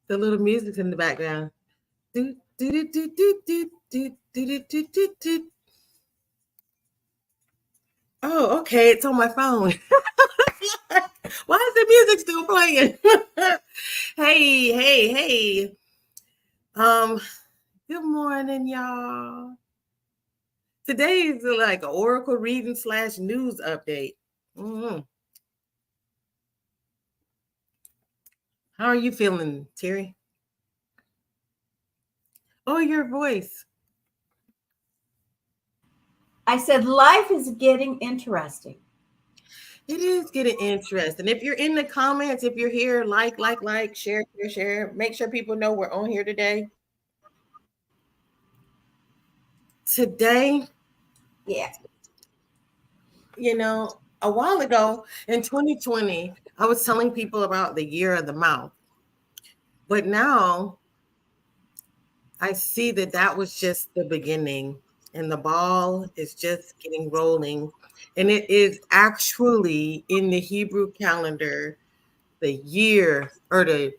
The little music's in the background. Do, do, do, do, do, do, do, do, do, do, do. Oh, okay. It's on my phone. Why is the music still playing? Hey, hey, hey. Um, Good morning, y'all. Today is like an oracle reading / news update. Mm-hmm. How are you feeling, Terry? Oh, your voice. I said life is getting interesting. It is getting interesting. If you're in the comments, if you're here, like, share, share, share. Make sure people know we're on here today. Today, Yeah. A while ago in 2020, I was telling people about the year of the mouth. But now I see that that was just the beginning, and the ball is just getting rolling. And it is actually in the Hebrew calendar, the year or the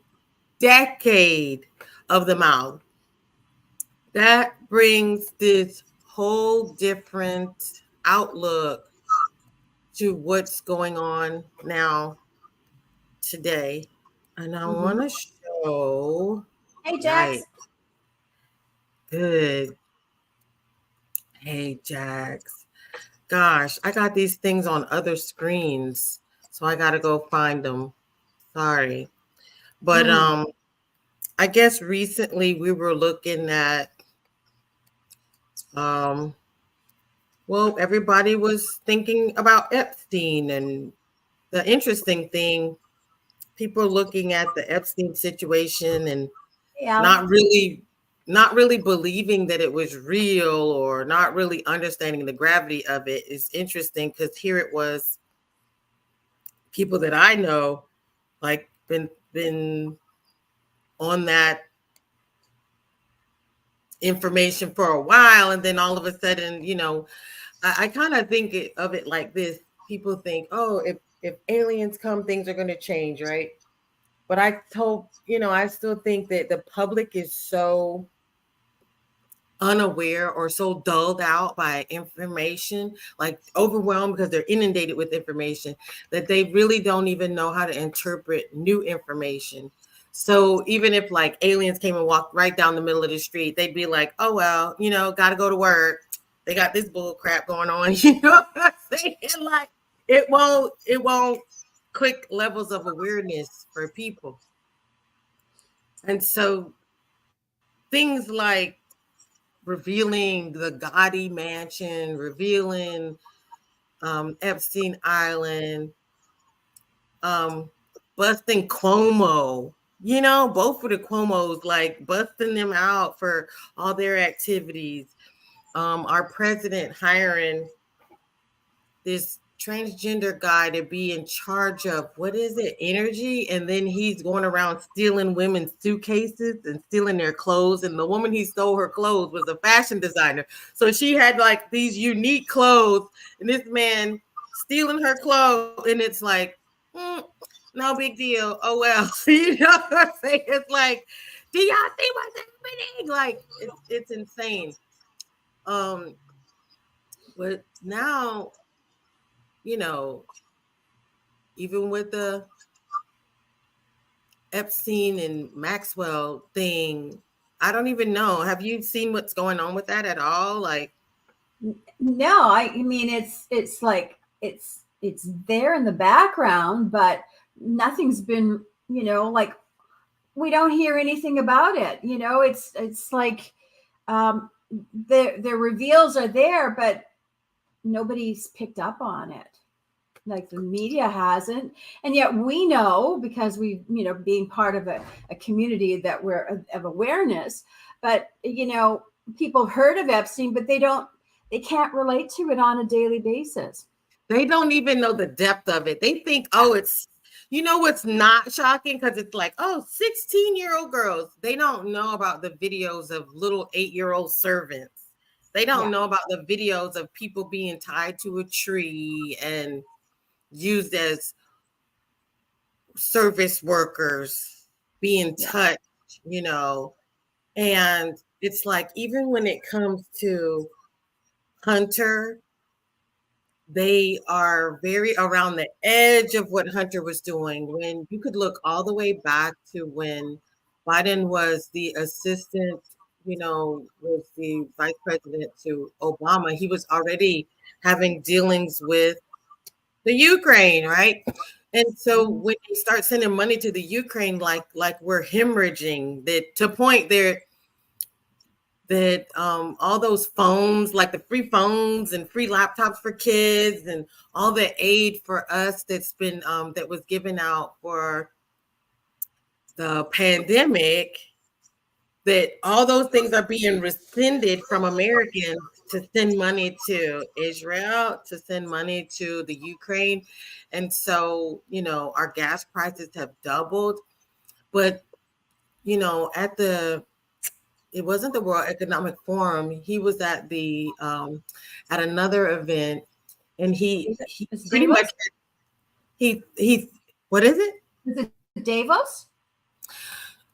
decade of the mouth. That brings this whole different outlook to what's going on now today. And I want Mm-hmm. to show, Hey, right, Jax. good. Hey, Jax. Gosh, I got these things on other screens, so I got to go find them. Sorry. But Mm. I guess recently we were looking at um well, everybody was thinking about Epstein, and the interesting thing, people looking at the Epstein situation and Yeah. not really not really believing that it was real or not really understanding the gravity of it is interesting, because here it was, people that I know, like been on that information for a while, and then all of a sudden, I kind of think of it like this. People think, oh, if aliens come, things are going to change, right? But I still think that the public is so unaware or so dulled out by information, like overwhelmed because they're inundated with information, that they really don't even know how to interpret new information. So even if like aliens came and walked right down the middle of the street, they'd be like, oh, well, got to go to work. They got this bull crap going on. You know what I'm saying? Like it won't quick levels of awareness for people. And so things like revealing the Gotti mansion, revealing Epstein Island, um, busting Cuomo, both of the Cuomos, like busting them out for all their activities. Our president hiring this transgender guy to be in charge of, what is it, energy, and then he's going around stealing women's suitcases and stealing their clothes, and the woman he stole her clothes was a fashion designer, so she had like these unique clothes, and this man stealing her clothes, and it's like, no big deal, oh well. You know what I'm saying? It's like, do y'all see what's happening? Like it's insane. um but now, you know even with the Epstein and Maxwell thing, I don't even know. Have you seen what's going on with that at all? Like, No, I mean it's like it's there in the background, but nothing's been, like we don't hear anything about it. It's like um the reveals are there, but nobody's picked up on it. Like the media hasn't, and yet we know, because we, being part of a community that we're of awareness. But people heard of Epstein, but they can't relate to it on a daily basis. they don't even know the depth of it. They think, oh, what's not shocking? Because it's like, oh, 16-year-old girls. They don't know about the videos of little 8-year-old servants. They don't Yeah. know about the videos of people being tied to a tree and used as service workers, being Yeah. touched. you know, and it's like, even when it comes to Hunter, they are very around the edge of what Hunter was doing. When you could look all the way back to when Biden was the assistant, was the vice president to Obama, he was already having dealings with the Ukraine, right? And so when you start sending money to the Ukraine, like we're hemorrhaging, that to point there that all those phones, like the free phones and free laptops for kids, and all the aid for us that's been that was given out for the pandemic, that all those things are being rescinded from Americans to send money to Israel, to send money to the Ukraine. And so, our gas prices have doubled. But, it wasn't the World Economic Forum. He was at at another event, and he pretty Davos? much he what is it? Is it Davos?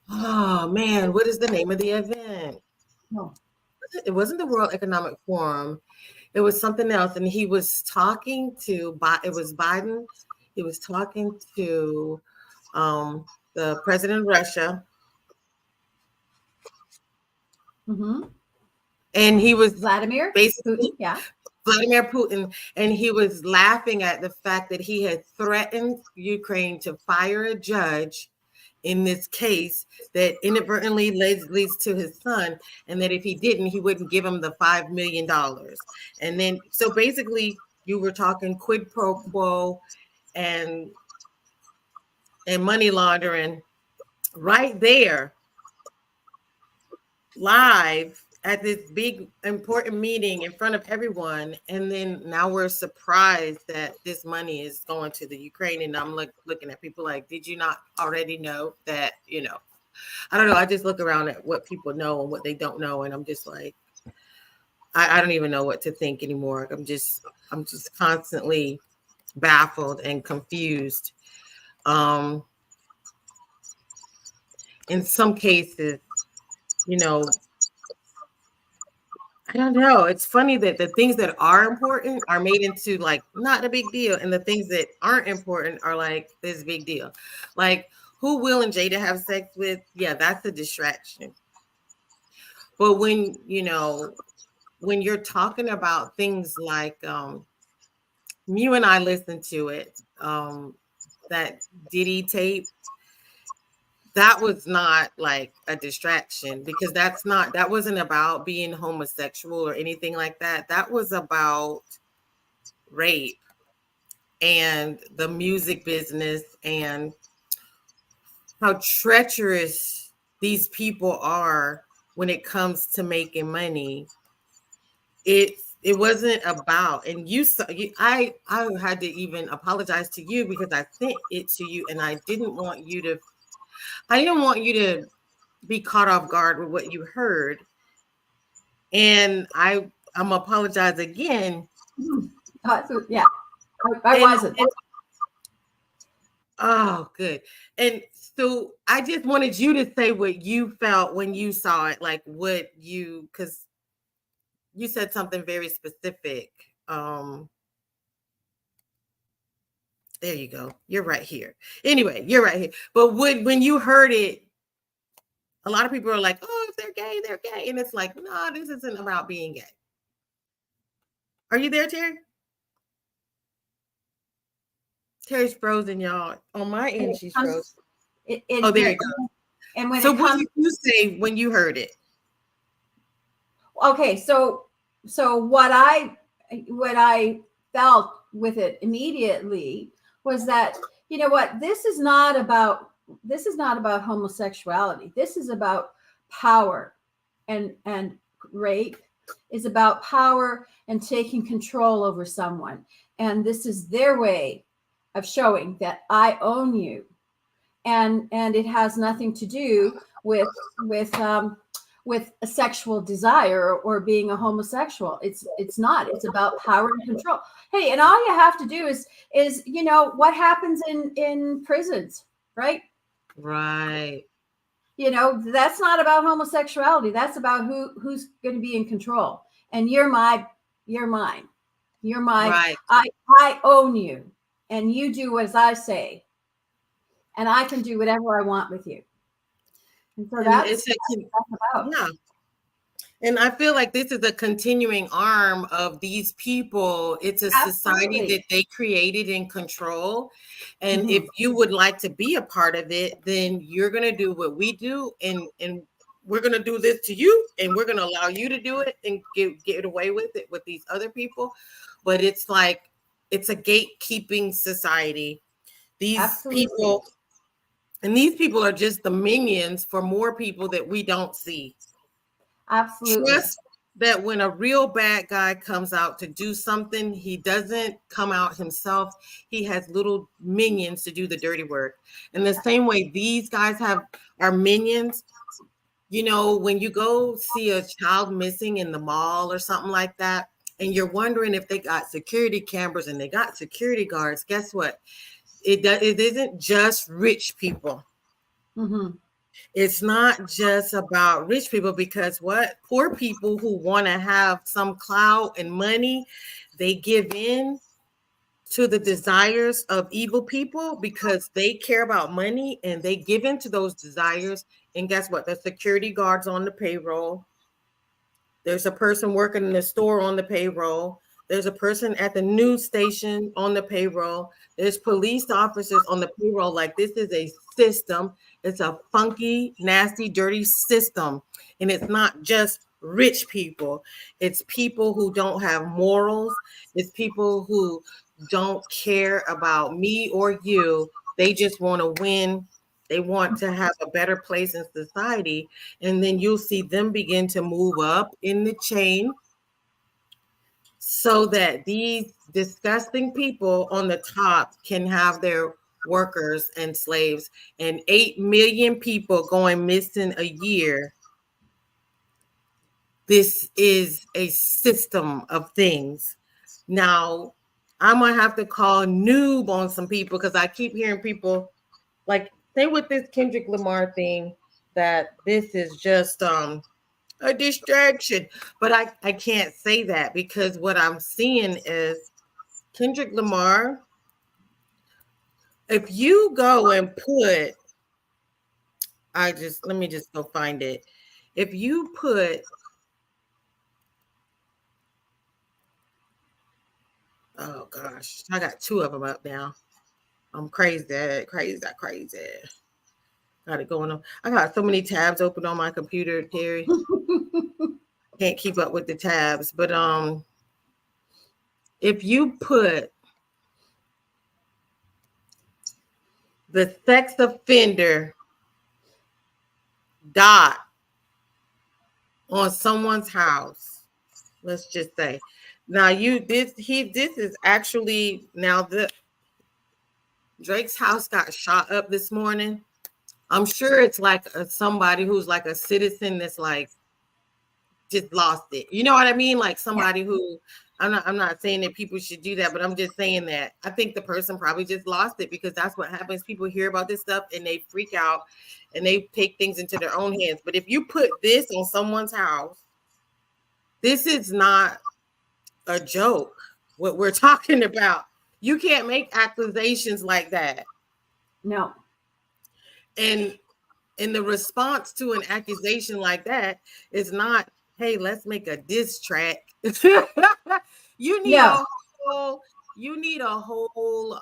Oh man, what is the name of the event? No. It wasn't the World Economic Forum. It was something else, and he was talking to. It was Biden. He was talking to the president of Russia, and he was Vladimir basically Putin, yeah. Vladimir Putin, and he was laughing at the fact that he had threatened Ukraine to fire a judge in this case that inadvertently leads to his son, and that if he didn't, he wouldn't give him the $5 million. And then, so basically, you were talking quid pro quo and money laundering right there, live at this big important meeting in front of everyone. And then now we're surprised that this money is going to the Ukraine. And I'm looking at people like, did you not already know that? I don't know. I just look around at what people know and what they don't know, and I'm just like, I don't even know what to think anymore. I'm just constantly baffled and confused. In some cases, I don't know. It's funny that the things that are important are made into like not a big deal, and the things that aren't important are like this big deal. Like, who Will and Jada have sex with? Yeah, that's a distraction. But when you're talking about things like you and I listened to it, that Diddy tape, that was not like a distraction, because that wasn't about being homosexual or anything like that. That was about rape and the music business and how treacherous these people are when it comes to making money. It wasn't about, and I had to even apologize to you because I sent it to you, and I didn't want you to be caught off guard with what you heard. And I'm apologize again. Yeah, I wasn't. Oh, good. And so I just wanted you to say what you felt when you saw it, like because you said something very specific. There you go. You're right here. Anyway, you're right here. But when you heard it, a lot of people are like, oh, if they're gay, they're gay. And it's like, no, this isn't about being gay. Are you there, Terri? Terri's frozen, y'all. On my end, she's frozen. Oh, there you go. And what did you say when you heard it? Okay, so what I felt with it immediately was that, you know what, this is not about homosexuality. This is about power, and rape is about power and taking control over someone. And this is their way of showing that I own you. And it has nothing to do with a sexual desire or being a homosexual. It's not. It's about power and control. Hey, and all you have to do is what happens in prisons, right? Right. You know, that's not about homosexuality. That's about who's going to be in control. And you're mine. You're my, Right. I own you, and you do as I say, and I can do whatever I want with you. And so And that's it's a, what that's about. yeah. And I feel like this is a continuing arm of these people. It's a society Absolutely. that they created and control. And Mm-hmm. if you would like to be a part of it, then you're going to do what we do. And we're going to do this to you. And we're going to allow you to do it and get away with it with these other people. But it's like, it's a gatekeeping society. These Absolutely. people, and these people are just the minions for more people that we don't see. Absolutely. Trust that when a real bad guy comes out to do something, he doesn't come out himself. He has little minions to do the dirty work. And the same way these guys have our minions, you know, when you go see a child missing in the mall or something like that, and you're wondering if they got security cameras and they got security guards, guess what? It isn't just rich people. Mm-hmm. It's not just about rich people, because what poor people who want to have some clout and money, they give in to the desires of evil people because they care about money and they give in to those desires. And guess what? The security guards on the payroll. There's a person working in the store on the payroll. There's a person at the news station on the payroll. There's police officers on the payroll. Like, this is a system. It's a funky, nasty, dirty system. And it's not just rich people. It's people who don't have morals. It's people who don't care about me or you. They just want to win. They want to have a better place in society. And then you'll see them begin to move up in the chain so that these disgusting people on the top can have their workers and slaves. And 8 million people going missing a year. This is a system of things. Now, I'm going to have to call noob on some people because I keep hearing people like say with this Kendrick Lamar thing that this is just a distraction. But I can't say that because what I'm seeing is Kendrick Lamar, if you go and put, let me just go find it. If you put, oh gosh, I got 2 of them up now. I'm crazy. Got it going on. I got so many tabs open on my computer, Terry. Can't keep up with the tabs. But if you put the sex offender dot on someone's house, let's just say, now this is actually, now the Drake's house got shot up this morning. I'm sure it's like somebody who's like a citizen that's like just lost it. You know what I mean? Like somebody who, I'm not saying that people should do that, but I'm just saying that I think the person probably just lost it because that's what happens. People hear about this stuff and they freak out and they take things into their own hands. But if you put this on someone's house, this is not a joke. What we're talking about. You can't make accusations like that. No. And the response to an accusation like that is not, hey, let's make a diss track. you need No. a whole, you need a whole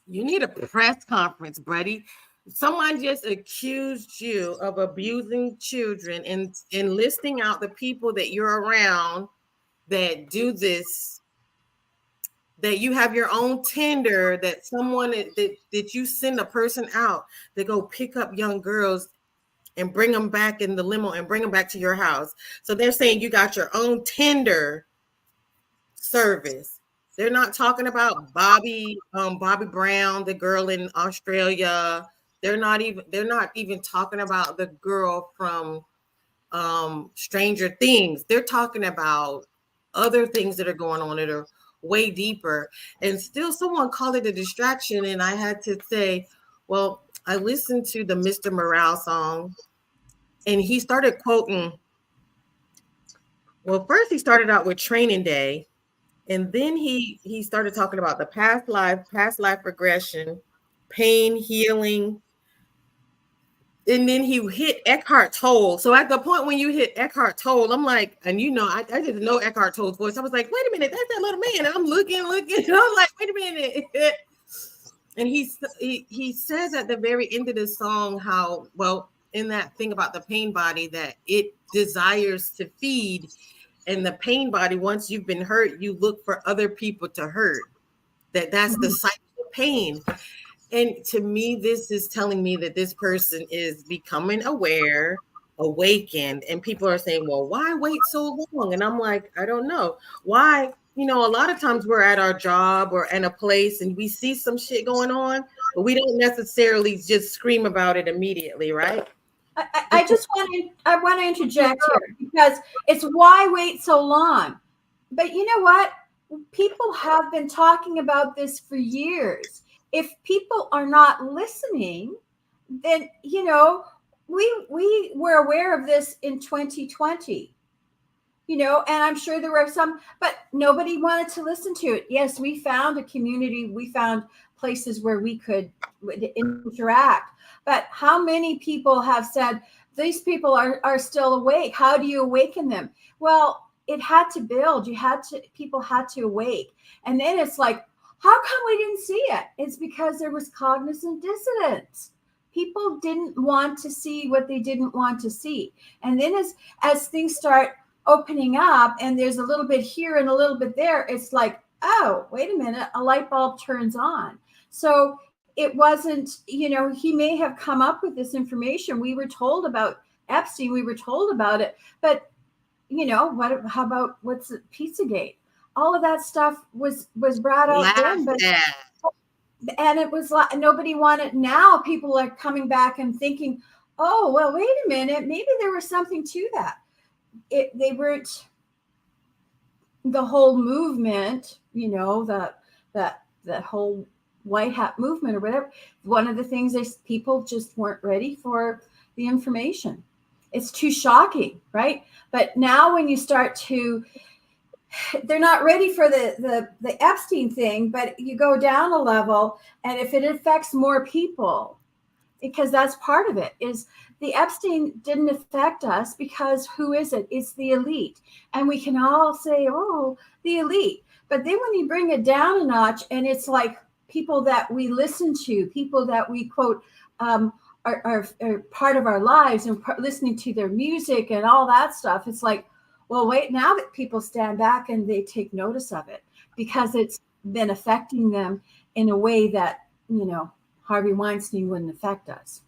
you need a press conference, buddy. Someone just accused you of abusing children and listing out the people that you're around that do this, that you have your own Tinder, that someone that you send a person out to go pick up young girls and bring them back in the limo and bring them back to your house. So they're saying you got your own Tinder service. They're not talking about Bobby Brown, the girl in Australia. They're not even talking about the girl from Stranger Things. They're talking about other things that are going on that are way deeper. And still someone called it a distraction. And I had to say, well, I listened to the Mr. Morale song, and he started quoting. Well, first he started out with Training Day, and then he started talking about the past life regression, pain, healing, and then he hit Eckhart Tolle. So at the point when you hit Eckhart Tolle, I'm like, and I didn't know Eckhart Tolle's voice. I was like, wait a minute, that's that little man. And I'm looking, and I'm like, wait a minute. And he says at the very end of the song how, well, in that thing about the pain body, that it desires to feed, and the pain body, once you've been hurt, you look for other people to hurt. That's the cycle of pain. And to me, this is telling me that this person is becoming aware, awakened, and people are saying, well, why wait so long? And I'm like, I don't know. Why? A lot of times we're at our job or in a place and we see some shit going on, but we don't necessarily just scream about it immediately, right? I want to interject here, because it's why wait so long. But you know what? People have been talking about this for years. If people are not listening, then we were aware of this in 2020. And I'm sure there were some, but nobody wanted to listen to it. Yes, we found a community, we found places where we could interact. But how many people have said, these people are still awake? How do you awaken them? Well, it had to build. People had to awake. And then it's like, how come we didn't see it? It's because there was cognizant dissonance. People didn't want to see what they didn't want to see. And then as things start opening up and there's a little bit here and a little bit there, it's like, oh, wait a minute, a light bulb turns on. So it wasn't, he may have come up with this information. We were told about Epstein, we were told about it, but how about what's Pizzagate? All of that stuff was brought out then, and it was like nobody wanted. Now people are coming back and thinking, oh, well, wait a minute, maybe there was something to that. They weren't the whole movement, that whole white hat movement or whatever. One of the things is people just weren't ready for the information. It's too shocking, right? But now when you start to, they're not ready for the Epstein thing, but you go down a level, and if it affects more people, because that's part of it, is the Epstein didn't affect us because who is it? It's the elite. And we can all say, oh, the elite. But then when you bring it down a notch, and it's like people that we listen to, people that we quote, are part of our lives, and listening to their music and all that stuff. It's like, well, wait, now that people stand back and they take notice of it because it's been affecting them in a way that, Harvey Weinstein wouldn't affect us.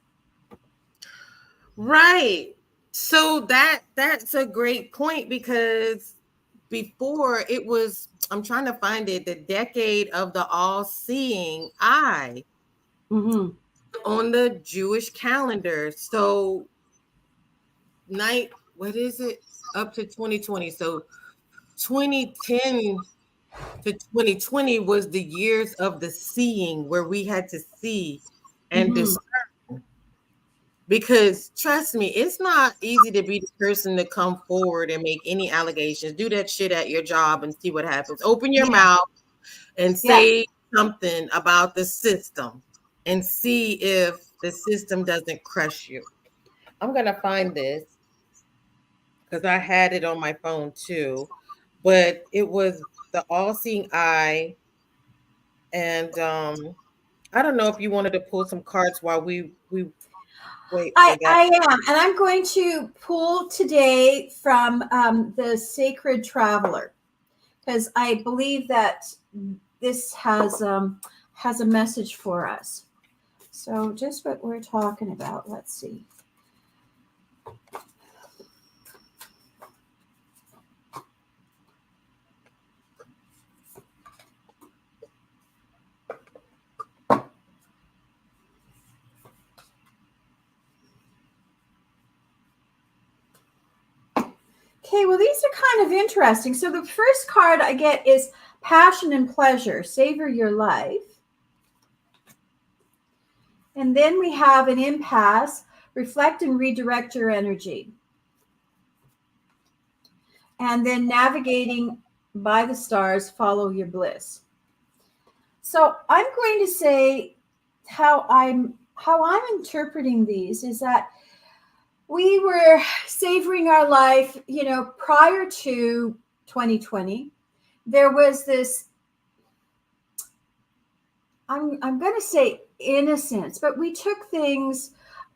Right. So that's a great point, because before it was, I'm trying to find it, the decade of the all-seeing eye. Mm-hmm. On the Jewish calendar. So what is it? Up to 2020. So 2010 to 2020 was the years of the seeing, where we had to see and discern. Because trust me, it's not easy to be the person to come forward and make any allegations. Do that shit at your job and see what happens. Open your mouth and say something about the system and see if the system doesn't crush you. I'm going to find this because I had it on my phone too, but it was the all-seeing eye. And I don't know if you wanted to pull some cards while we wait for that. I am, and I'm going to pull today from the Sacred Traveler, because I believe that this has a message for us. So just what we're talking about. Let's see. Okay, well, these are kind of interesting. So the first card I get is Passion and Pleasure, Savor Your Life. And then we have an impasse, reflect and redirect your energy. And then navigating by the stars, follow your bliss. So I'm going to say how I'm interpreting these is that we were savoring our life, prior to 2020. There was this, I'm going to say innocence, but we took things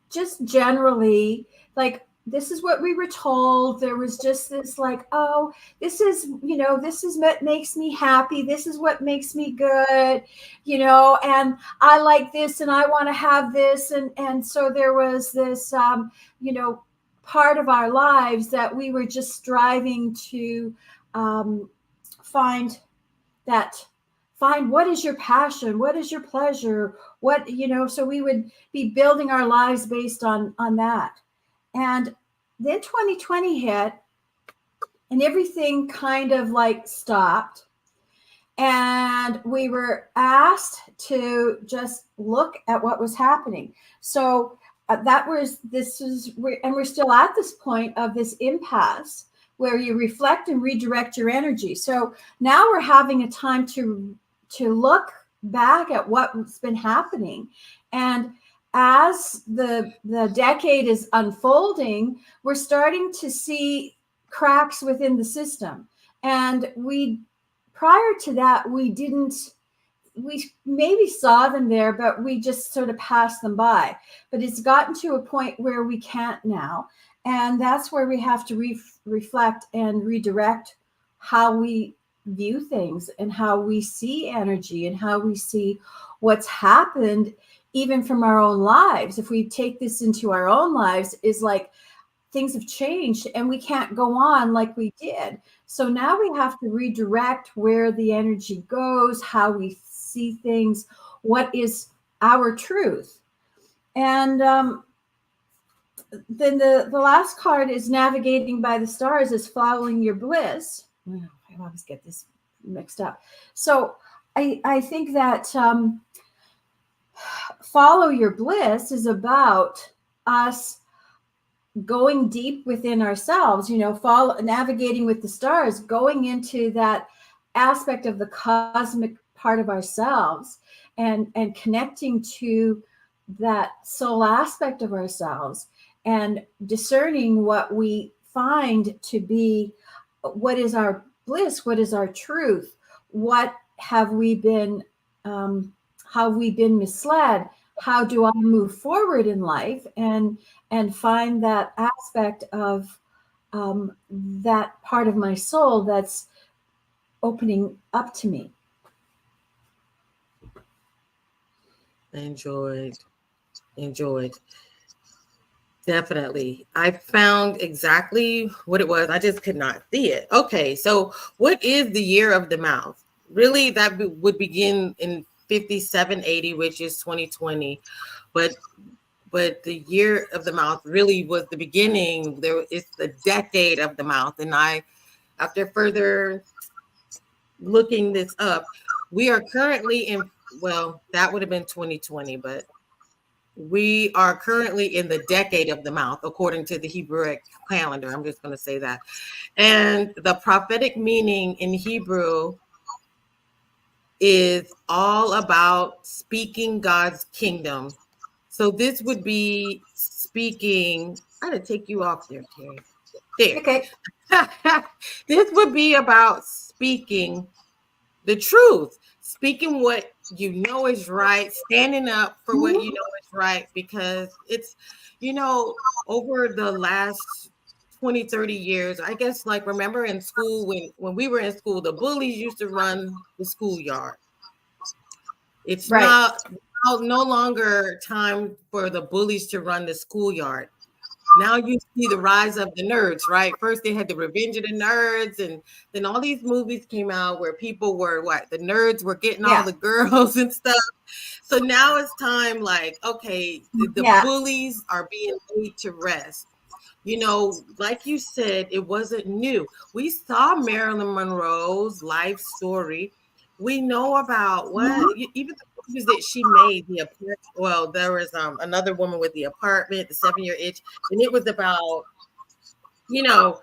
just generally like this is what we were told. There was just this like, oh, this is what makes me happy. This is what makes me good, and I like this and I want to have this. And so there was this, part of our lives that we were just striving to find what is your passion, what is your pleasure, so we would be building our lives based on that. And then 2020 hit and everything kind of like stopped, and we were asked to just look at what was happening. So we're still at this point of this impasse where you reflect and redirect your energy. So now we're having a time to look back at what's been happening. And as the decade is unfolding, we're starting to see cracks within the system. And prior to that, we maybe saw them there, but we just sort of passed them by. But it's gotten to a point where we can't now. And that's where we have to reflect and redirect how we view things and how we see energy and how we see what's happened even from our own lives. If we take this into our own lives, is like things have changed and we can't go on like we did. So now we have to redirect where the energy goes, how we see things, what is our truth. And then the last card is navigating by the stars, is following your bliss. I always get this mixed up. So I think that follow your bliss is about us going deep within ourselves, navigating with the stars, going into that aspect of the cosmic part of ourselves and connecting to that soul aspect of ourselves and discerning what we find to be what is our bliss, what is our truth, what have we been how have we been misled, how do I move forward in life and find that aspect of that part of my soul that's opening up to me. Enjoyed. Definitely. I found exactly what it was. I just could not see it. Okay, so what is the year of the mouth? Really, that would begin in 5780, which is 2020. But the year of the mouth really was the beginning. It's the decade of the mouth. And after further looking this up, we are currently in, well, that would have been 2020, but we are currently in the decade of the mouth, according to the Hebrew calendar. I'm just going to say that. And the prophetic meaning in Hebrew is all about speaking God's kingdom. So this would be speaking. I had to take you off there, Terri. There. Okay. This would be about speaking the truth, speaking what you know is right, standing up for what you know is right, because it's, over the last 20, 30 years, I guess, like, remember in school, when we were in school, the bullies used to run the schoolyard. It's right. no longer time for the bullies to run the schoolyard. Now you see the rise of the nerds, right? First they had the Revenge of the Nerds, and then all these movies came out where people were the nerds were getting all the girls and stuff. So now it's time, like, okay, the bullies are being laid to rest. Like you said, it wasn't new. We saw Marilyn Monroe's life story. We know about even the movies that she made, the apartment, well, there was another woman with the apartment, the 7-year itch, and it was about, you know,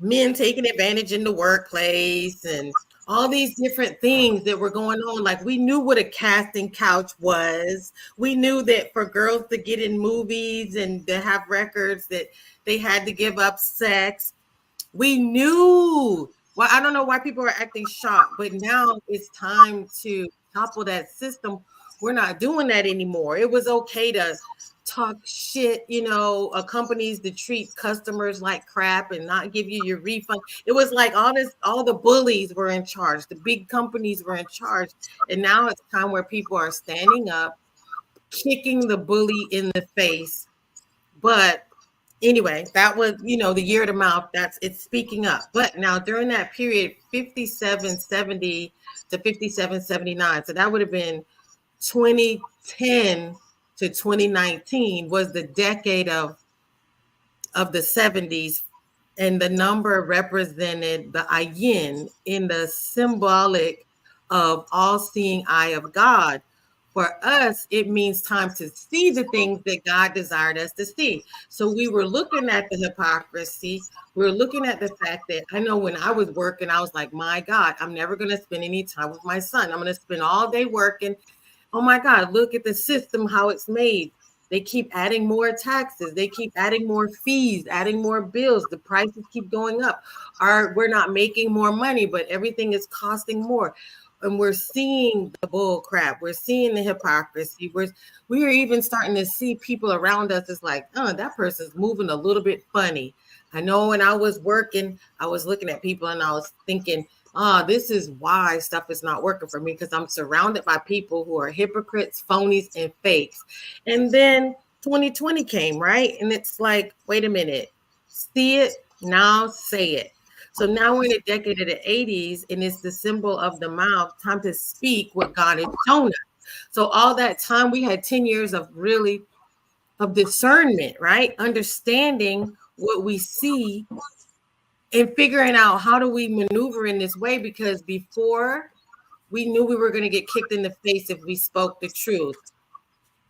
men taking advantage in the workplace and all these different things that were going on. Like, we knew what a casting couch was. We knew that for girls to get in movies and to have records that they had to give up sex. We knew. Well, I don't know why people are acting shocked, but now it's time to topple that system. We're not doing that anymore. It was okay to talk shit, companies to treat customers like crap and not give you your refund. It was like all the bullies were in charge, the big companies were in charge. And now it's time where people are standing up, kicking the bully in the face. But anyway, that was, the year of the mouth. It's speaking up. But now during that period, 5770 to 5779, so that would have been 2010 to 2019 was the decade of the 70s, and the number represented the ayin in the symbolic of all-seeing eye of God. For us, it means time to see the things that God desired us to see. So we were looking at the hypocrisy. We were looking at the fact that, I know when I was working, I was like, my God, I'm never going to spend any time with my son. I'm going to spend all day working. Oh my God, look at the system, how it's made. They keep adding more taxes. They keep adding more fees, adding more bills. The prices keep going up. We're not making more money, but everything is costing more. And we're seeing the bull crap. We're seeing the hypocrisy. We are even starting to see people around us. It's like, oh, that person's moving a little bit funny. I know when I was working, I was looking at people and I was thinking, this is why stuff is not working for me, because I'm surrounded by people who are hypocrites, phonies, and fakes. And then 2020 came, right? And it's like, wait a minute, see it, now say it. So now we're in a decade of the 80s, and it's the symbol of the mouth, time to speak what God has shown us. So all that time, we had 10 years of discernment, right? Understanding what we see and figuring out how do we maneuver in this way, because before we knew we were going to get kicked in the face if we spoke the truth.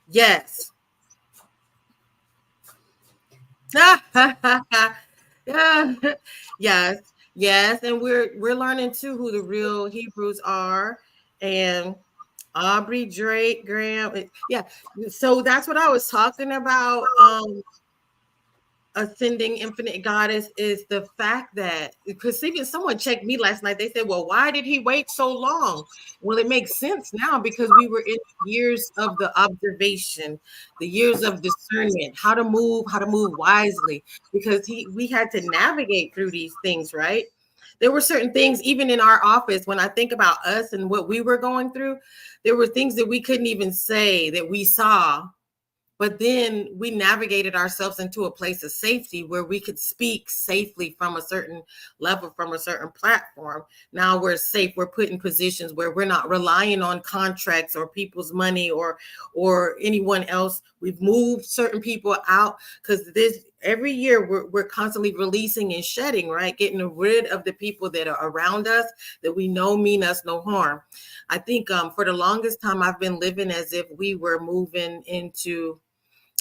Yes. Yes, and we're learning too who the real Hebrews are, and Aubrey, Drake, Graham. Yeah, so that's what I was talking about. Ascending infinite goddess is the fact that, because even someone checked me last night, they said, well, why did he wait so long? Well, it makes sense now, because we were in years of the observation, the years of discernment, how to move wisely, because we had to navigate through these things, right? There were certain things, even in our office, when I think about us and what we were going through, there were things that we couldn't even say that we saw. But then we navigated ourselves into a place of safety where we could speak safely from a certain level, from a certain platform. Now we're safe. We're put in positions where we're not relying on contracts or people's money or anyone else. We've moved certain people out, because every year we're constantly releasing and shedding, right? Getting rid of the people that are around us that we know mean us no harm. I think for the longest time, I've been living as if we were moving into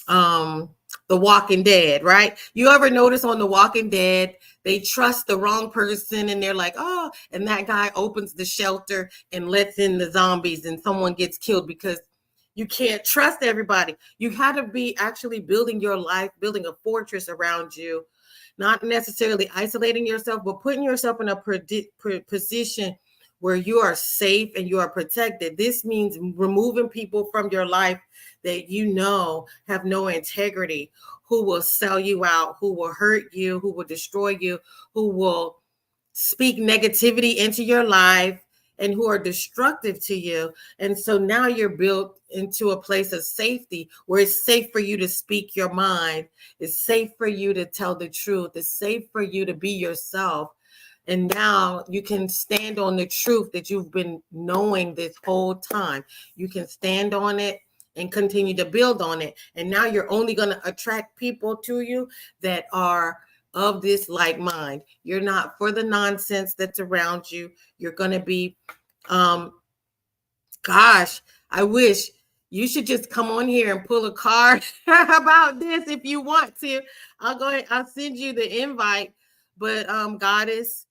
The Walking Dead, right? You ever notice on The Walking Dead, they trust the wrong person and they're like, oh, and that guy opens the shelter and lets in the zombies and someone gets killed, because you can't trust everybody. You had to be actually building your life, building a fortress around you, not necessarily isolating yourself, but putting yourself in a position where you are safe and you are protected. This means removing people from your life that have no integrity, who will sell you out, who will hurt you, who will destroy you, who will speak negativity into your life, and who are destructive to you. And so now you're built into a place of safety where it's safe for you to speak your mind. It's safe for you to tell the truth. It's safe for you to be yourself. And now you can stand on the truth that you've been knowing this whole time. You can stand on it and continue to build on it. And now you're only going to attract people to you that are of this like mind. You're not for the nonsense that's around you. You're going to be Gosh, I wish you should just come on here and pull a card about this if you want to. I'll go ahead, I'll send you the invite. But Goddess,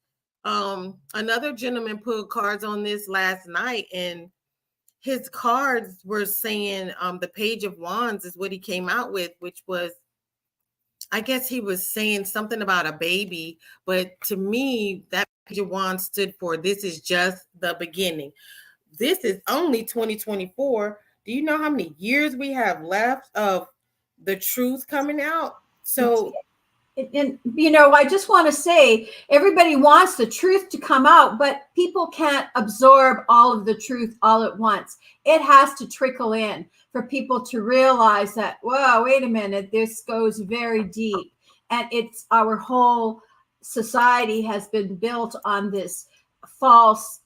another gentleman pulled cards on this last night, and his cards were saying the Page of Wands is what he came out with, which was, I guess he was saying something about a baby, but to me, that Page of Wands stood for this is just the beginning. This is only 2024. Do you know how many years we have left of the truth coming out? So, and I just want to say everybody wants the truth to come out, but people can't absorb all of the truth all at once. It has to trickle in for people to realize that, whoa, wait a minute, this goes very deep. And it's our whole society has been built on this false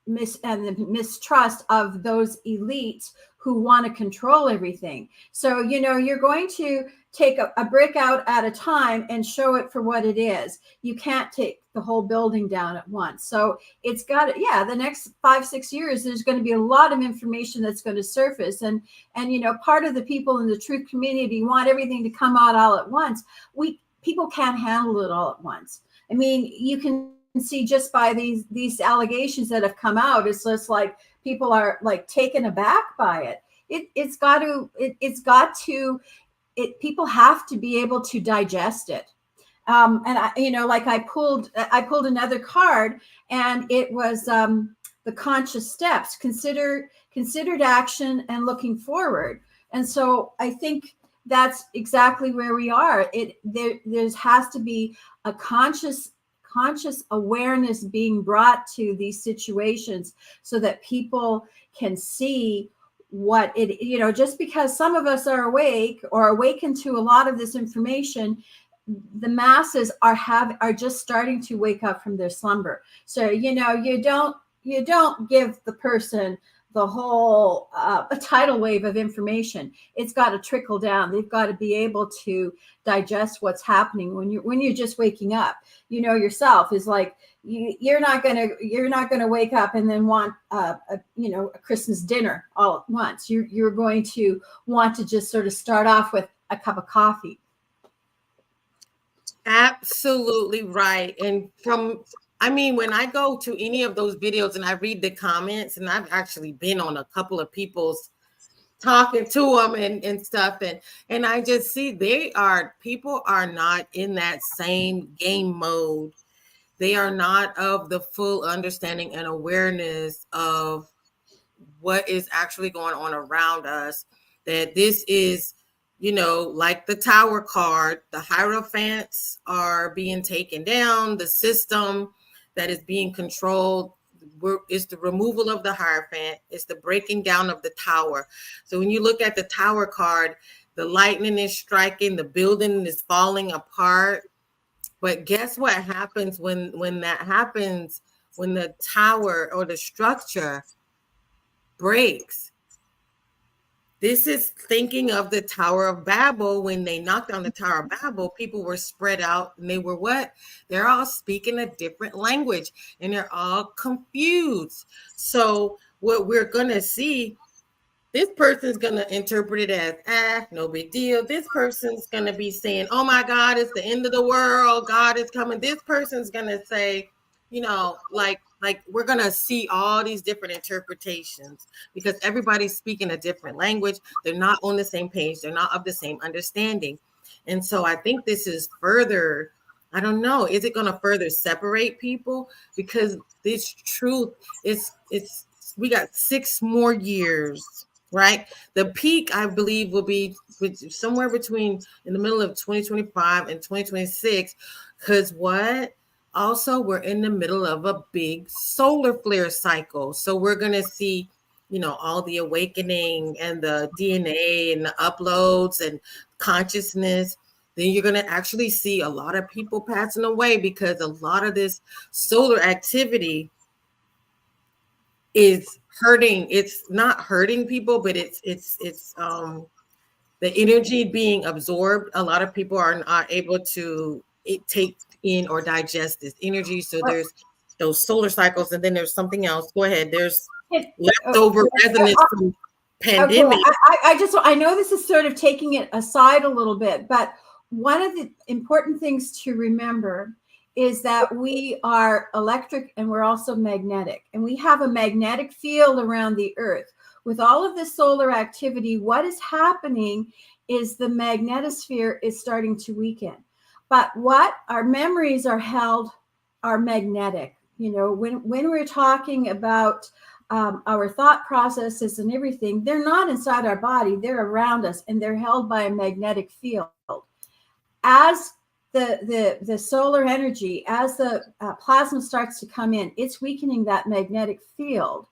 mistrust of those elites who want to control everything. So, you're going to take a brick out at a time and show it for what it is. You can't take the whole building down at once. So it's got, the next 5-6 years, there's going to be a lot of information that's going to surface. And part of the people in the truth community want everything to come out all at once. People can't handle it all at once. I mean, you can see just by these allegations that have come out, it's just like people are like taken aback by it. People have to be able to digest it. And I pulled another card, and it was the conscious steps, considered action and looking forward. And so I think that's exactly where we are. There has to be a conscious awareness being brought to these situations so that people can see what it, just because some of us are awake or awakened to a lot of this information, the masses are just starting to wake up from their slumber. So, you don't give the person the whole a tidal wave of information. It's got to trickle down. They've got to be able to digest what's happening when you're just waking up. Yourself is like you're not gonna wake up and then want a Christmas dinner all at once. You're going to want to just sort of start off with a cup of coffee. Absolutely right. And when I go to any of those videos and I read the comments, and I've actually been on a couple of people's talking to them and stuff, and I just see people are not in that same game mode. They are not of the full understanding and awareness of what is actually going on around us, that this is, like the Tower card, the Hierophants are being taken down, the system that is being controlled is the removal of the Hierophant, it's the breaking down of the Tower. So when you look at the Tower card, the lightning is striking, the building is falling apart. But guess what happens when that happens, when the tower or the structure breaks? This is thinking of the Tower of Babel. When they knocked down the Tower of Babel, people were spread out, and they were what? They're all speaking a different language, and they're all confused. So what we're going to see, this person's going to interpret it as, no big deal. This person's going to be saying, oh my God, it's the end of the world. God is coming. This person's going to say, like we're going to see all these different interpretations because everybody's speaking a different language. They're not on the same page. They're not of the same understanding. And so I think this is further, I don't know, is it going to further separate people? Because this truth we got 6 more years, right? The peak, I believe, will be somewhere between in the middle of 2025 and 2026. Because what? Also, we're in the middle of a big solar flare cycle. So we're going to see, all the awakening and the DNA and the uploads and consciousness. Then you're going to actually see a lot of people passing away because a lot of this solar activity is hurting. It's not hurting people, but it's the energy being absorbed. A lot of people are not able to take in or digest this energy. So there's those solar cycles, and then there's something else. Go ahead. leftover resonance from pandemic. Okay, I know this is sort of taking it aside a little bit, but one of the important things to remember is that we are electric and we're also magnetic, and we have a magnetic field around the earth. With all of this solar activity, what is happening is the magnetosphere is starting to weaken. But what our memories are held are magnetic. You know, when we're talking about our thought processes and everything, they're not inside our body, they're around us, and they're held by a magnetic field. As the solar energy, as the plasma starts to come in, it's weakening that magnetic field.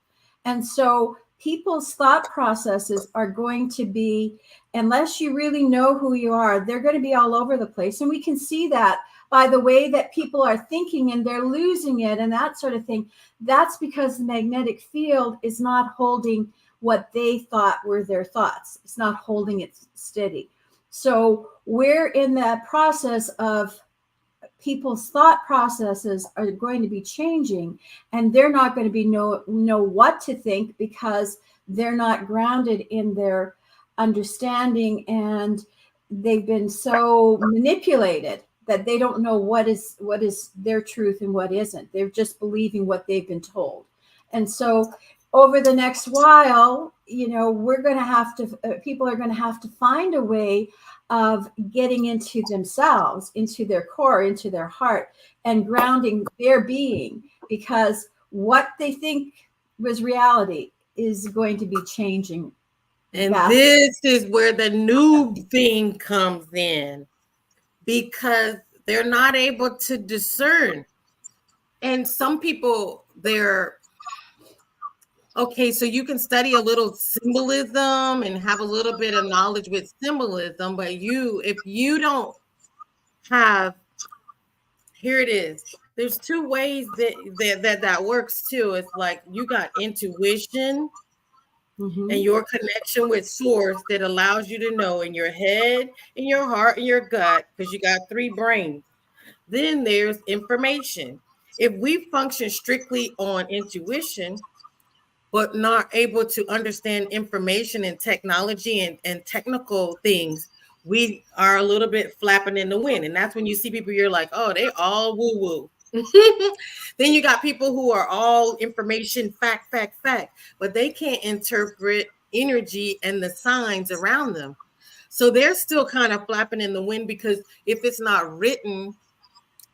And so people's thought processes are going to be, unless you really know who you are, they're going to be all over the place. And we can see that by the way that people are thinking, and they're losing it and that sort of thing. That's because the magnetic field is not holding what they thought were their thoughts. It's not holding it steady. So we're in that process of people's thought processes are going to be changing, and they're not going to be know what to think because they're not grounded in their understanding, and they've been so manipulated that they don't know what is their truth and what isn't. They're just believing what they've been told. And so over the next while, you know, we're going to have to, people are going to have to find a way of getting into themselves, into their core, into their heart, and grounding their being, because what they think was reality is going to be changing. And this is where the new thing comes in, because they're not able to discern. And some people, okay, so you can study a little symbolism and have a little bit of knowledge with symbolism, but if you don't have, here it is. There's two ways that works too. It's like you got intuition, mm-hmm. and your connection with source that allows you to know in your head, in your heart, in your gut, because you got 3 brains. Then there's information. If we function strictly on intuition, but not able to understand information and technology and technical things, we are a little bit flapping in the wind. And that's when you see people, you're like, oh, they all woo-woo. Then you got people who are all information, fact, but they can't interpret energy and the signs around them. So they're still kind of flapping in the wind, because if it's not written,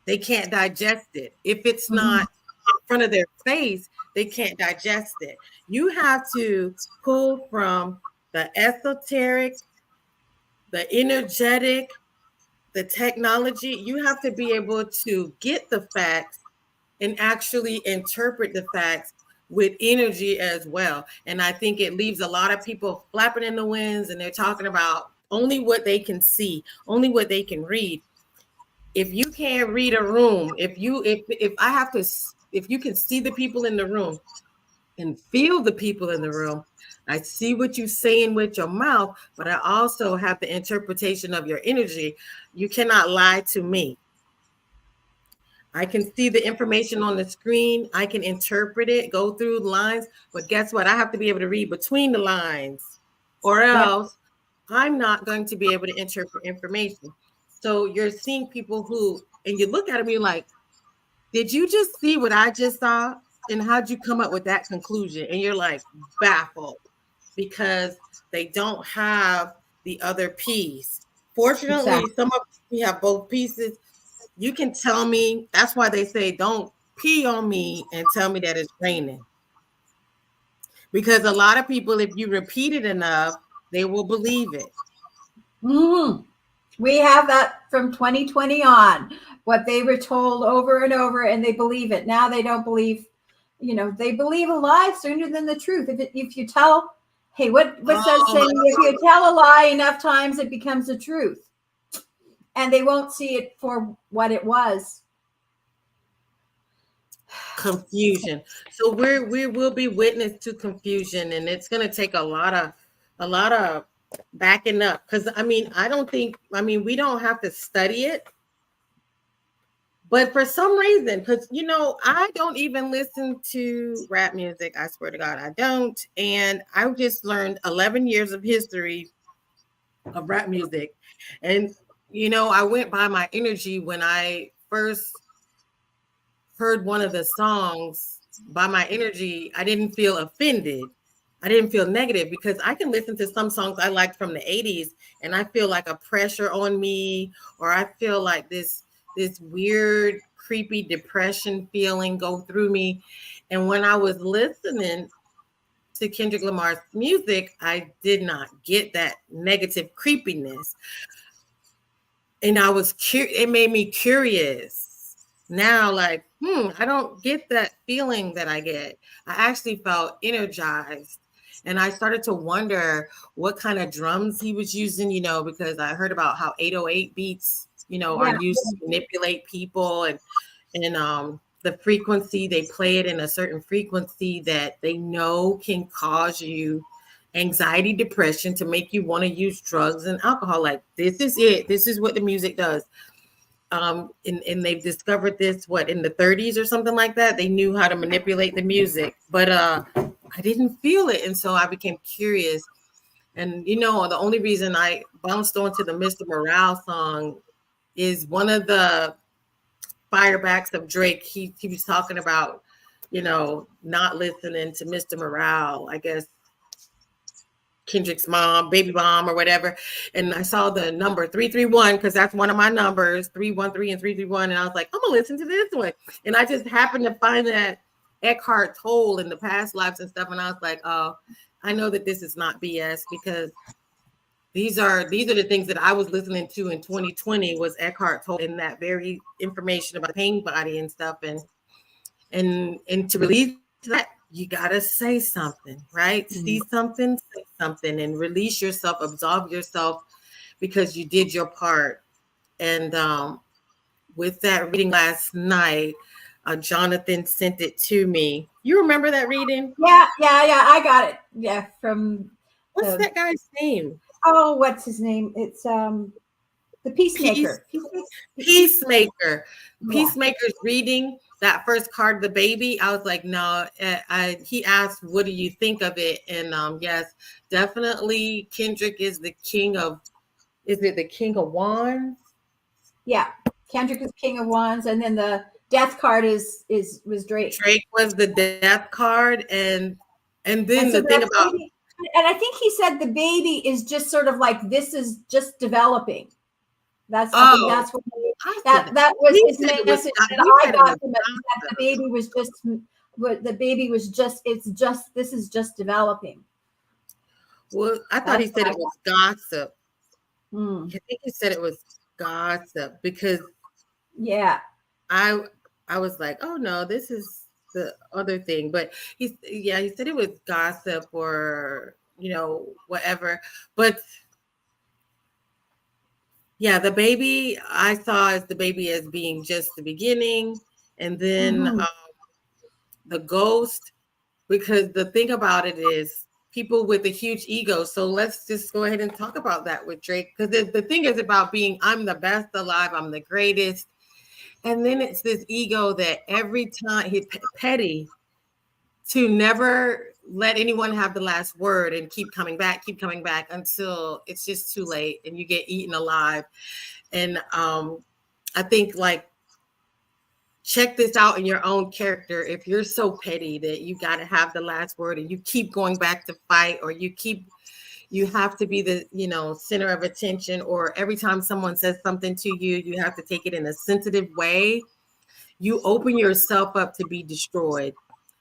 they can't digest it. If it's not in front of their face, they can't digest it. You have to pull from the esoteric, the energetic, the technology. You have to be able to get the facts and actually interpret the facts with energy as well. And I think it leaves a lot of people flapping in the winds, and they're talking about only what they can see, only what they can read. If you can't read a room, if you can see the people in the room and feel the people in the room, I see what you're saying with your mouth, but I also have the interpretation of your energy. You cannot lie to me. I can see the information on the screen. I can interpret it, go through lines, but guess what? I have to be able to read between the lines, or else I'm not going to be able to interpret information. So you're seeing people who, and you look at them, you're like, did you just see what I just saw? And how'd you come up with that conclusion? And you're like baffled, because they don't have the other piece. Fortunately, some of we have both pieces. You can tell me, that's why they say don't pee on me and tell me that it's raining. Because a lot of people, if you repeat it enough, they will believe it. Mm-hmm. We have that from 2020 on, what they were told over and over, and they believe it. Now they don't believe, they believe a lie sooner than the truth. If you tell, hey, what's that saying? If you tell a lie enough times, it becomes the truth. And they won't see it for what it was. Confusion. So we will be witness to confusion, and it's going to take a lot of backing up, because we don't have to study it, But for some reason, because I don't even listen to rap music. I swear to God, I don't. And I just learned 11 years of history of rap music. And I went by my energy when I first heard one of the songs. By my energy, I didn't feel offended. I didn't feel negative, because I can listen to some songs I liked from the 80s and I feel like a pressure on me, or I feel like this weird, creepy depression feeling go through me. And when I was listening to Kendrick Lamar's music, I did not get that negative creepiness. And it made me curious now, like, I don't get that feeling that I get. I actually felt energized. And I started to wonder what kind of drums he was using, because I heard about how 808 beats, are Yeah. used to manipulate people, and the frequency, they play it in a certain frequency that they know can cause you anxiety, depression, to make you want to use drugs and alcohol. Like, this is it. This is what the music does. And they've discovered this, in the 30s or something like that. They knew how to manipulate the music, but I didn't feel it. And so I became curious. And, the only reason I bounced onto the Mr. Morale song is one of the firebacks of Drake. He was talking about, not listening to Mr. Morale, I guess, Kendrick's mom, baby mom, or whatever. And I saw the number 331, because that's one of my numbers, 313 and 331. And I was like, I'm gonna listen to this one. And I just happened to find that Eckhart Tolle in the past lives and stuff. And I was like, oh, I know that this is not BS, because these are the things that I was listening to in 2020, was Eckhart Tolle, and that very information about the pain body and stuff. And to release that, you gotta say something, right? Mm-hmm. See something, say something, and release yourself, absolve yourself, because you did your part. And with that reading last night, Jonathan sent it to me. You remember that reading? Yeah. I got it. Yeah, from What's that guy's name? Oh, what's his name? It's the Peacemaker. Peacemaker. Yeah. Peacemaker's reading that first card, the baby. I was like, no. He asked, "What do you think of it?" And yes, definitely, Kendrick is the king of. Is it the King of Wands? Yeah, Kendrick is King of Wands, and then the Death card was Drake. Drake was the Death card, and then And so the thing about. baby, and I think he said the baby is just sort of like, this is just developing. I think that's what that was his message that I got from it. That the baby was just this is just developing. Well, I thought he said it was gossip. I think he said it was gossip, because I was like, oh no, this is the other thing. But he said it was gossip, or whatever. But yeah, the baby, I saw as the baby as being just the beginning, and then the ghost, because the thing about it is people with a huge ego. So let's just go ahead and talk about that with Drake, because the thing is about being, I'm the best alive, I'm the greatest. And then it's this ego that every time he's petty, to never let anyone have the last word, and keep coming back until it's just too late and you get eaten alive. And I think, like, check this out in your own character. If you're so petty that you got to have the last word, and you keep going back to fight, or you have to be the center of attention, or every time someone says something to you, you have to take it in a sensitive way, you open yourself up to be destroyed,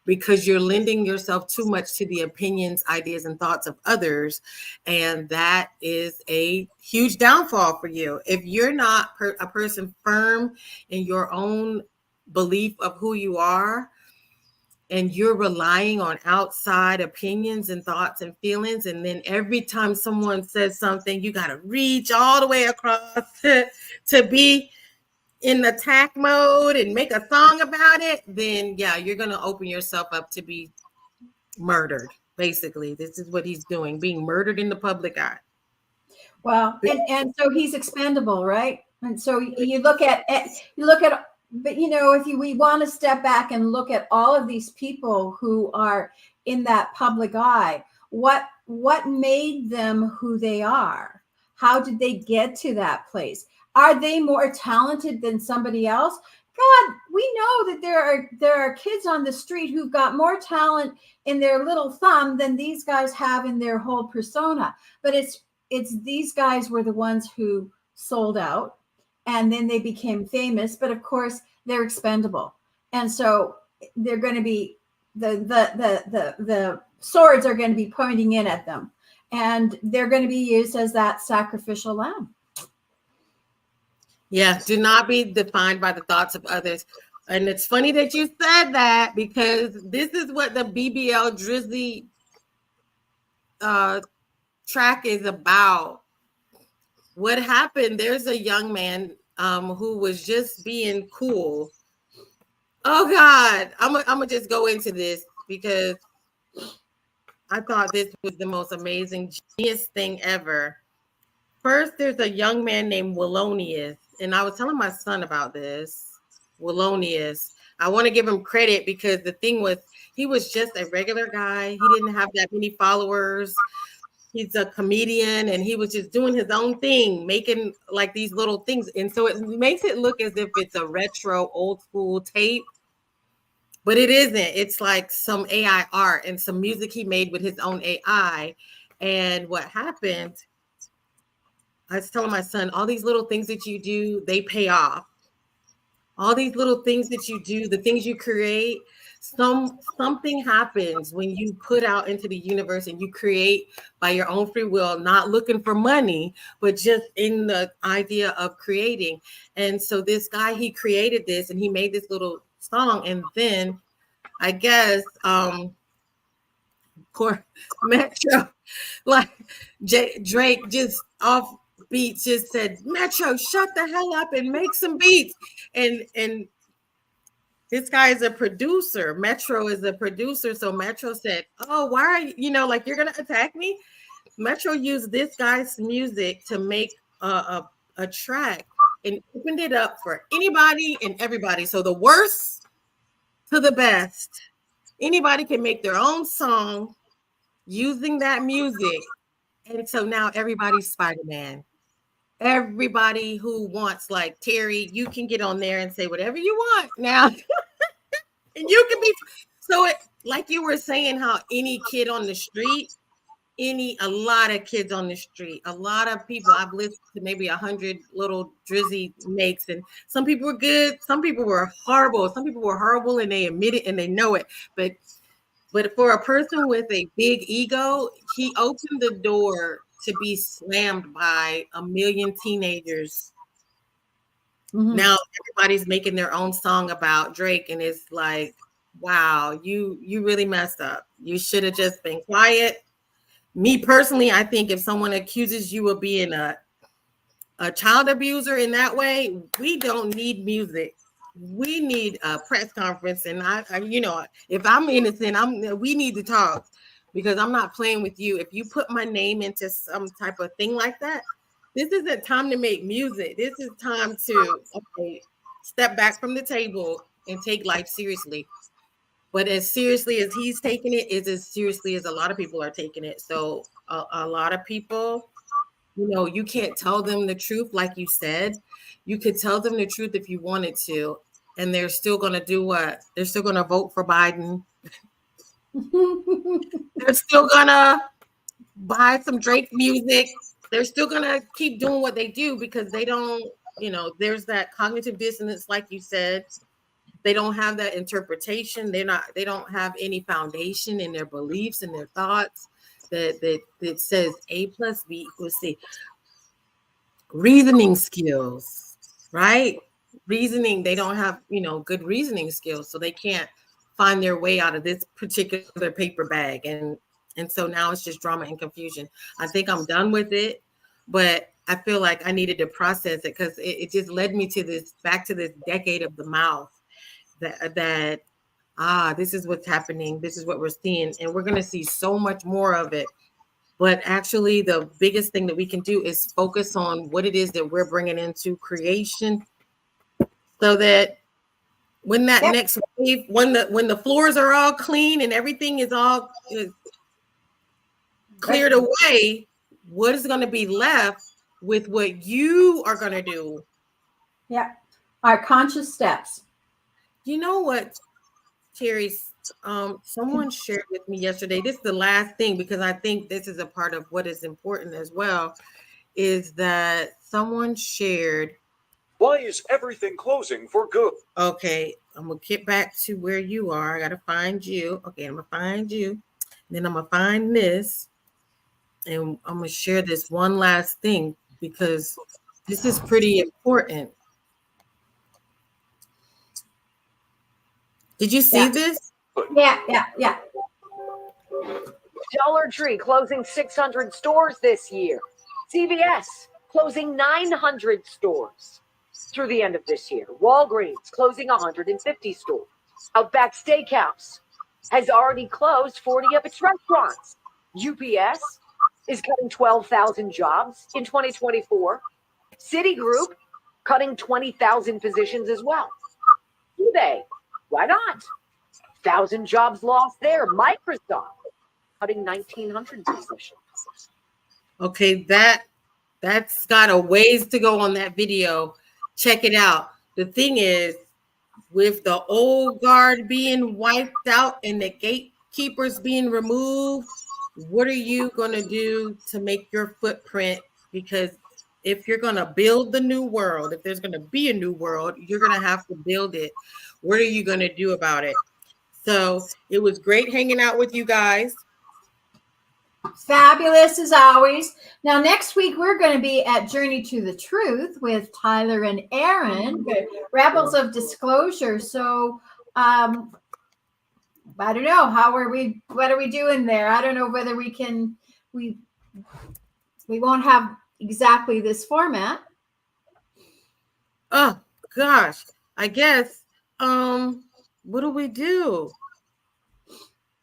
because you're lending yourself too much to the opinions, ideas, and thoughts of others. And that is a huge downfall for you. If you're not a person firm in your own belief of who you are, and you're relying on outside opinions and thoughts and feelings, and then every time someone says something, you got to reach all the way across to be in attack mode and make a song about it, then you're going to open yourself up to be murdered. Basically, this is what he's doing, being murdered in the public eye. Well, and so he's expendable, right? And so you look at but if we want to step back and look at all of these people who are in that public eye, what made them who they are? How did they get to that place? Are they more talented than somebody else? God, we know that there are kids on the street who've got more talent in their little thumb than these guys have in their whole persona. But it's these guys were the ones who sold out, and then they became famous. But of course, they're expendable, and so they're going to be the swords are going to be pointing in at them, and they're going to be used as that sacrificial lamb. Yeah, do not be defined by the thoughts of others. And it's funny that you said that, because this is what the BBL Drizzy track is about. What happened? There's a young man who was just being cool. Oh God, I'm gonna just go into this because I thought this was the most amazing, genius thing ever. First, there's a young man named Willonious, and I was telling my son about this. Willonious. I want to give him credit because the thing was, he was just a regular guy. He didn't have that many followers. He's a comedian, and he was just doing his own thing, making like these little things. And so it makes it look as if it's a retro, old school tape, but it isn't. It's like some AI art and some music he made with his own AI. And what happened, I was telling my son, all these little things that you do, they pay off. All these little things that you do, the things you create, something happens when you put out into the universe and you create by your own free will, not looking for money, but just in the idea of creating. And so this guy, he created this and he made this little song. And then I guess poor Metro, like Drake just off beats just said, Metro, shut the hell up and make some beats. And this guy is a producer. Metro is a producer. So Metro said, oh, why are you, like, you're going to attack me? Metro used this guy's music to make a track and opened it up for anybody and everybody. So the worst to the best, anybody can make their own song using that music. And so now everybody's Spider-Man. Everybody who wants, like Terri, you can get on there and say whatever you want now. And you can be, so it, like you were saying, how any kid on the street, a lot of kids on the street, a lot of people, I've listened to maybe 100 little Drizzy makes, and some people were good, some people were horrible, and they admit it and they know it. But for a person with a big ego, he opened the door to be slammed by a million teenagers. Mm-hmm. Now everybody's making their own song about Drake, and it's like, wow, you really messed up. You should have just been quiet. Me personally, I think if someone accuses you of being a child abuser in that way, we don't need music. We need a press conference, and I if I'm innocent, we need to talk, because I'm not playing with you. If you put my name into some type of thing like that, this isn't time to make music. This is time to step back from the table and take life seriously. But as seriously as he's taking it, is as seriously as a lot of people are taking it. So a lot of people, you can't tell them the truth, like you said. You could tell them the truth if you wanted to, and they're still going to do what? They're still going to vote for Biden. They're still going to buy some Drake music. They're still going to keep doing what they do because they don't, there's that cognitive dissonance, like you said. They don't have that interpretation. They don't have any foundation in their beliefs and their thoughts that says A plus B equals C. Reasoning skills, right? Reasoning, they don't have, good reasoning skills. So they can't find their way out of this particular paper bag. And so now it's just drama and confusion. I think I'm done with it, but I feel like I needed to process it because it just led me back to this decade of the mouth that this is what's happening. This is what we're seeing. And we're going to see so much more of it. But actually, the biggest thing that we can do is focus on what it is that we're bringing into creation so that when that next wave, when the floors are all clean and everything is all cleared away, what is going to be left with what you are going to do? Yeah. Our conscious steps. You know what, Terri? Someone shared with me yesterday. This is the last thing, because I think this is a part of what is important as well, is that someone shared. Why is everything closing for good? Okay, I'm going to get back to where you are. I got to find you. Okay, I'm going to find you. Then I'm going to find this. And I'm going to share this one last thing, because this is pretty important. Did you see this? Yeah. Dollar Tree closing 600 stores this year. CVS closing 900 stores through the end of this year. Walgreens closing 150 stores. Outback Steakhouse has already closed 40 of its restaurants. UPS is cutting 12,000 jobs in 2024. Citigroup cutting 20,000 positions as well. eBay, why not? 1,000 jobs lost there. Microsoft cutting 1,900 positions. Okay, that's got a ways to go on that video. Check it out. The thing is, with the old guard being wiped out and the gatekeepers being removed, what are you going to do to make your footprint? Because if you're going to build the new world, if there's going to be a new world, you're going to have to build it. What are you going to do about it? So it was great hanging out with you guys. Fabulous as always. Now, next week, we're going to be at Journey to the Truth with Tyler and Aaron, Rebels of Disclosure. So, I don't know. What are we doing there? I don't know whether we won't have exactly this format. Oh, gosh. I guess, what do we do?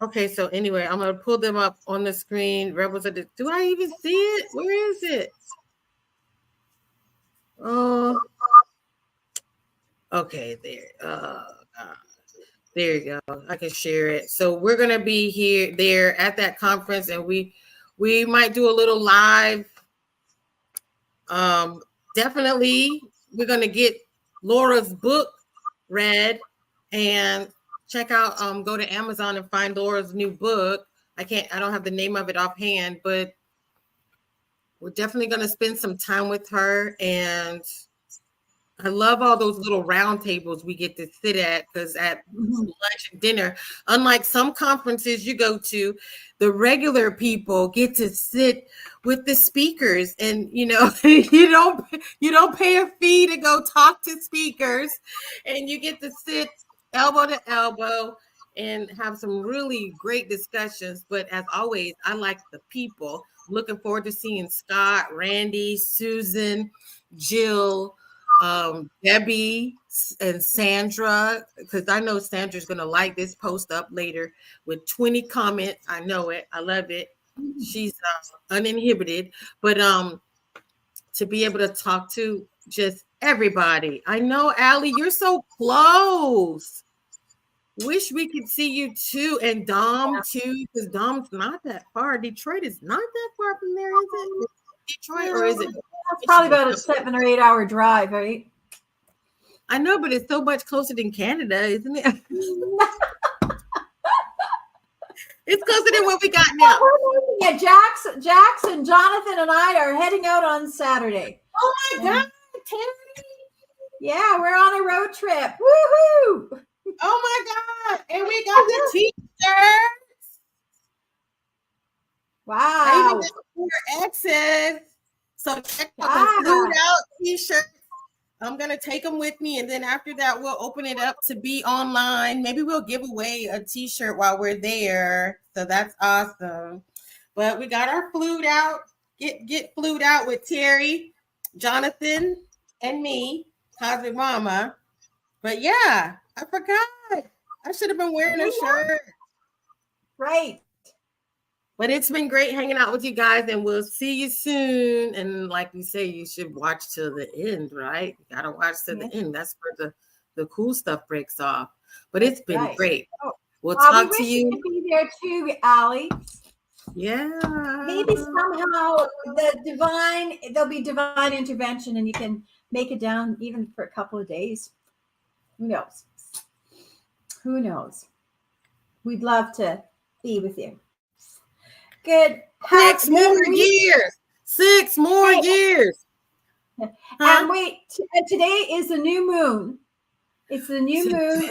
Okay, so anyway, I'm going to pull them up on the screen. Rebels of do I even see it? Where is it? Okay, there. There you go. I can share it. So we're going to be there at that conference, and we might do a little live. Definitely, we're going to get Laura's book read, and check out, go to Amazon and find Laura's new book. I don't have the name of it offhand, but we're definitely going to spend some time with her. And I love all those little round tables we get to sit at, because at lunch and dinner, unlike some conferences you go to, the regular people get to sit with the speakers, and you don't pay a fee to go talk to speakers, and you get to sit elbow to elbow and have some really great discussions. But as always, I like the people. Looking forward to seeing Scott, Randy, Susan, Jill, Debbie, and Sandra, because I know Sandra's going to like this post up later with 20 comments. I know it. I love it. She's uninhibited. But to be able to talk to just everybody. I know, Allie, you're so close. Wish we could see you too, and Dom too, because Dom's not that far. Detroit is not that far from there, is it? Detroit, or is it? It's probably about a 7 or 8 hour drive, right? I know, but it's so much closer than Canada, isn't it? It's closer than what we got now. Yeah, Jackson, Jonathan, and I are heading out on Saturday. Oh my God, Terri! Yeah, we're on a road trip. Woohoo! Oh my God! And we got the t-shirts. Wow! I even got 4 X's. So check out the Flued Out t-shirt. I'm gonna take them with me, and then after that, we'll open it up to be online. Maybe we'll give away a t-shirt while we're there. So that's awesome. But we got our Flued Out. Get Flued Out with Terri, Jonathan, and me, Cosmic Mama. But yeah, I forgot. I should have been wearing a shirt. Right. But it's been great hanging out with you guys, and we'll see you soon. And like you say, you should watch till the end, right? You gotta watch till the end. That's where the cool stuff breaks off. But it's been Right. great. Oh, We'll we talk to wish you you. could be there too, Allie. Yeah. Maybe somehow there'll be divine intervention and you can make it down even for a couple of days. Who knows? Who knows? We'd love to be with you. Good. 6 more years. 6 more years. Huh? And wait, today is the new moon. It's the new moon.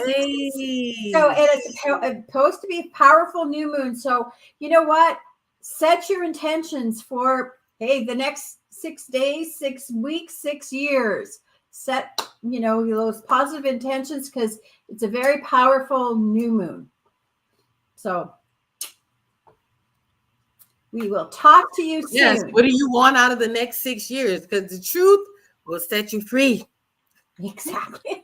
So it is supposed to be a powerful new moon. So you know what? Set your intentions for, hey, the next 6 days, 6 weeks, 6 years. Set, those positive intentions because it's a very powerful new moon. So we will talk to you soon. Yes. What do you want out of the next 6 years? Because the truth will set you free. Exactly.